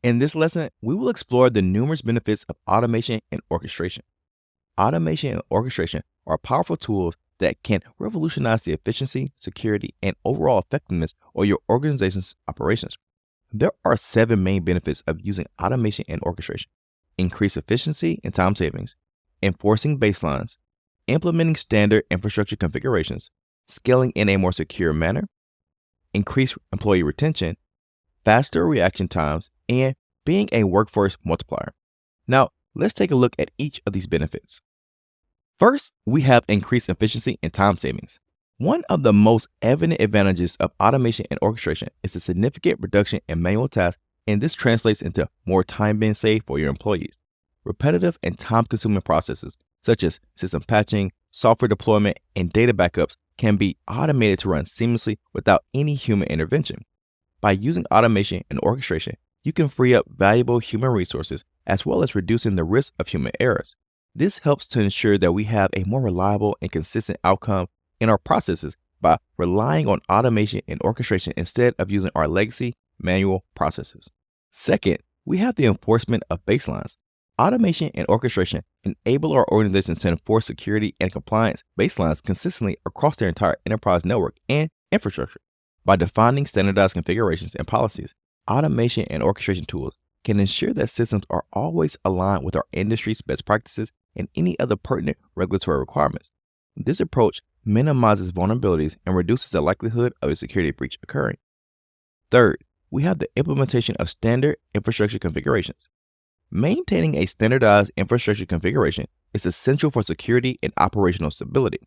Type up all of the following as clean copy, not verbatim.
In this lesson, we will explore the numerous benefits of automation and orchestration. Automation and orchestration are powerful tools that can revolutionize the efficiency, security, and overall effectiveness of your organization's operations. There are 7 main benefits of using automation and orchestration: increased efficiency and time savings, enforcing baselines, implementing standard infrastructure configurations, scaling in a more secure manner, increased employee retention, faster reaction times, and being a workforce multiplier. Now, let's take a look at each of these benefits. First, we have increased efficiency and time savings. One of the most evident advantages of automation and orchestration is the significant reduction in manual tasks, and this translates into more time being saved for your employees. Repetitive and time-consuming processes, such as system patching, software deployment, and data backups, can be automated to run seamlessly without any human intervention. By using automation and orchestration, you can free up valuable human resources as well as reducing the risk of human errors. This helps to ensure that we have a more reliable and consistent outcome in our processes by relying on automation and orchestration instead of using our legacy manual processes. Second, we have the enforcement of baselines. Automation and orchestration enable our organizations to enforce security and compliance baselines consistently across their entire enterprise network and infrastructure. By defining standardized configurations and policies, automation and orchestration tools can ensure that systems are always aligned with our industry's best practices and any other pertinent regulatory requirements. This approach minimizes vulnerabilities and reduces the likelihood of a security breach occurring. Third, we have the implementation of standard infrastructure configurations. Maintaining a standardized infrastructure configuration is essential for security and operational stability.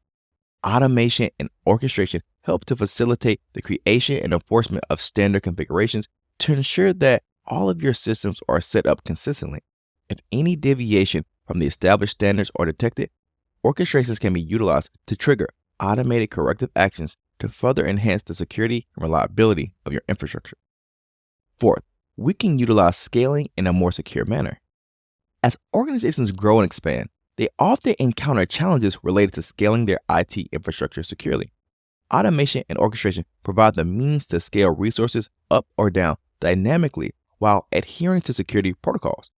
Automation and orchestration help to facilitate the creation and enforcement of standard configurations to ensure that all of your systems are set up consistently. If any deviation from the established standards are detected, orchestrations can be utilized to trigger automated corrective actions to further enhance the security and reliability of your infrastructure. Fourth, we can utilize scaling in a more secure manner. As organizations grow and expand, they often encounter challenges related to scaling their IT infrastructure securely. Automation and orchestration provide the means to scale resources up or down dynamically while adhering to security protocols.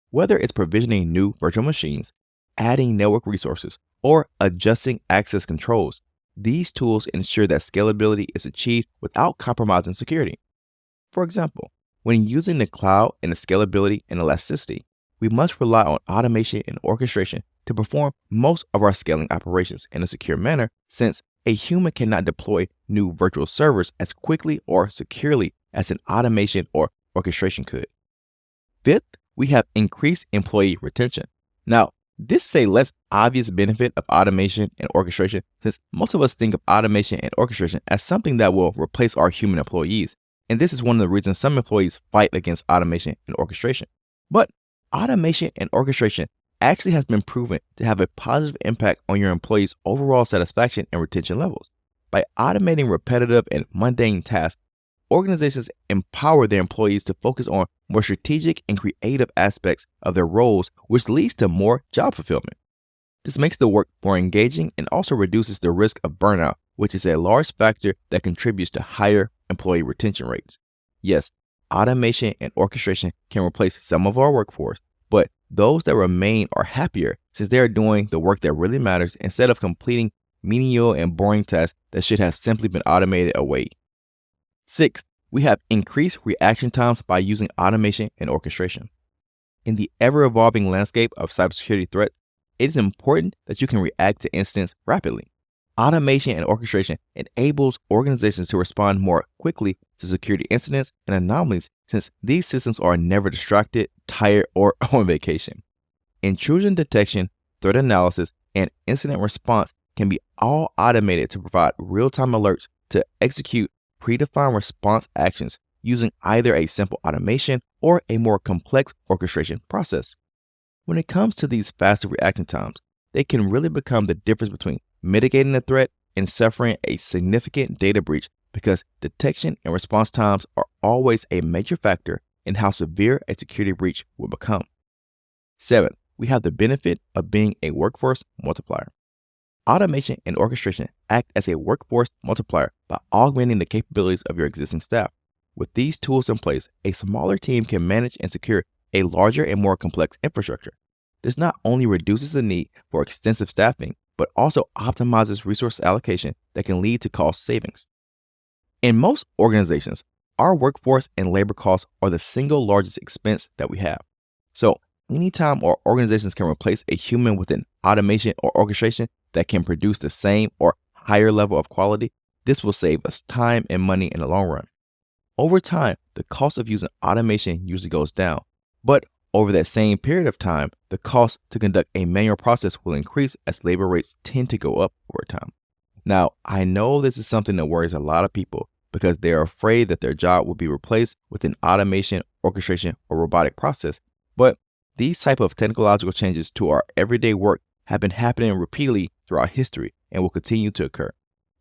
Whether it's provisioning new virtual machines, adding network resources, or adjusting access controls, these tools ensure that scalability is achieved without compromising security. For example, when using the cloud and the scalability and elasticity, we must rely on automation and orchestration to perform most of our scaling operations in a secure manner, since a human cannot deploy new virtual servers as quickly or securely as an automation or orchestration could. Fifth, we have increased employee retention. Now, this is a less obvious benefit of automation and orchestration, since most of us think of automation and orchestration as something that will replace our human employees. And this is one of the reasons some employees fight against automation and orchestration. But automation and orchestration actually has been proven to have a positive impact on your employees' overall satisfaction and retention levels. By automating repetitive and mundane tasks, organizations empower their employees to focus on more strategic and creative aspects of their roles, which leads to more job fulfillment. This makes the work more engaging and also reduces the risk of burnout, which is a large factor that contributes to higher employee retention rates. Yes, automation and orchestration can replace some of our workforce, but those that remain are happier since they are doing the work that really matters instead of completing menial and boring tasks that should have simply been automated away. Sixth, we have increased reaction times by using automation and orchestration. In the ever-evolving landscape of cybersecurity threats, it is important that you can react to incidents rapidly. Automation and orchestration enables organizations to respond more quickly to security incidents and anomalies, since these systems are never distracted, tired, or on vacation. Intrusion detection, threat analysis, and incident response can be all automated to provide real-time alerts to execute predefined response actions using either a simple automation or a more complex orchestration process. When it comes to these faster reaction times, they can really become the difference between mitigating the threat and suffering a significant data breach, because detection and response times are always a major factor in how severe a security breach will become. 7. We have the benefit of being a workforce multiplier. Automation and orchestration act as a workforce multiplier by augmenting the capabilities of your existing staff. With these tools in place, a smaller team can manage and secure a larger and more complex infrastructure. This not only reduces the need for extensive staffing, but also optimizes resource allocation that can lead to cost savings. In most organizations, our workforce and labor costs are the single largest expense that we have. So, anytime our organizations can replace a human with an automation or orchestration that can produce the same or higher level of quality, this will save us time and money in the long run. Over time, the cost of using automation usually goes down, but over that same period of time, the cost to conduct a manual process will increase as labor rates tend to go up over time. Now, I know this is something that worries a lot of people because they're afraid that their job will be replaced with an automation, orchestration, or robotic process, but these type of technological changes to our everyday work have been happening repeatedly throughout history and will continue to occur.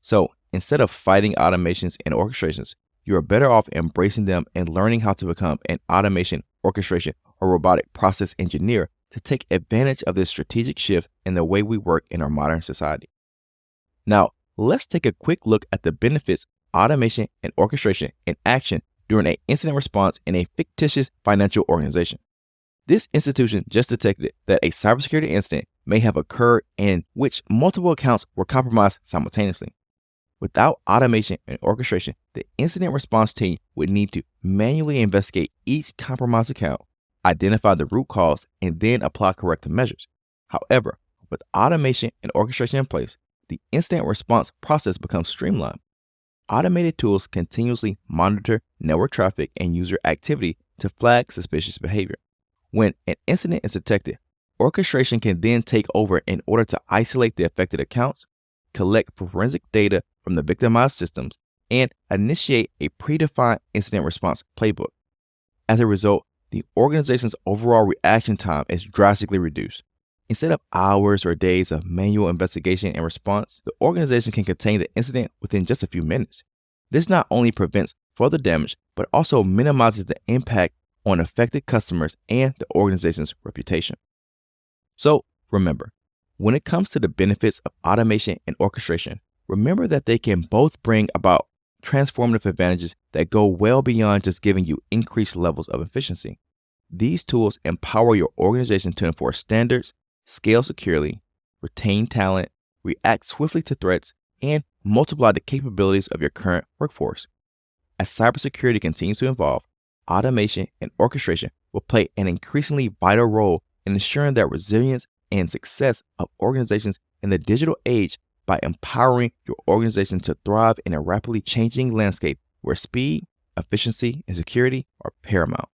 So, instead of fighting automations and orchestrations, you are better off embracing them and learning how to become an automation, orchestration, or robotic process engineer to take advantage of this strategic shift in the way we work in our modern society. Now, let's take a quick look at the benefits of automation and orchestration in action during an incident response in a fictitious financial organization. This institution just detected that a cybersecurity incident may have occurred in which multiple accounts were compromised simultaneously. Without automation and orchestration, the incident response team would need to manually investigate each compromised account, identify the root cause, and then apply corrective measures. However, with automation and orchestration in place, the incident response process becomes streamlined. Automated tools continuously monitor network traffic and user activity to flag suspicious behavior. When an incident is detected, orchestration can then take over in order to isolate the affected accounts, collect forensic data from the victimized systems, and initiate a predefined incident response playbook. As a result, the organization's overall reaction time is drastically reduced. Instead of hours or days of manual investigation and response, the organization can contain the incident within just a few minutes. This not only prevents further damage, but also minimizes the impact on affected customers and the organization's reputation. So remember, when it comes to the benefits of automation and orchestration, remember that they can both bring about transformative advantages that go well beyond just giving you increased levels of efficiency. These tools empower your organization to enforce standards, scale securely, retain talent, react swiftly to threats, and multiply the capabilities of your current workforce. As cybersecurity continues to evolve, automation and orchestration will play an increasingly vital role in ensuring the resilience and success of organizations in the digital age by empowering your organization to thrive in a rapidly changing landscape where speed, efficiency, and security are paramount.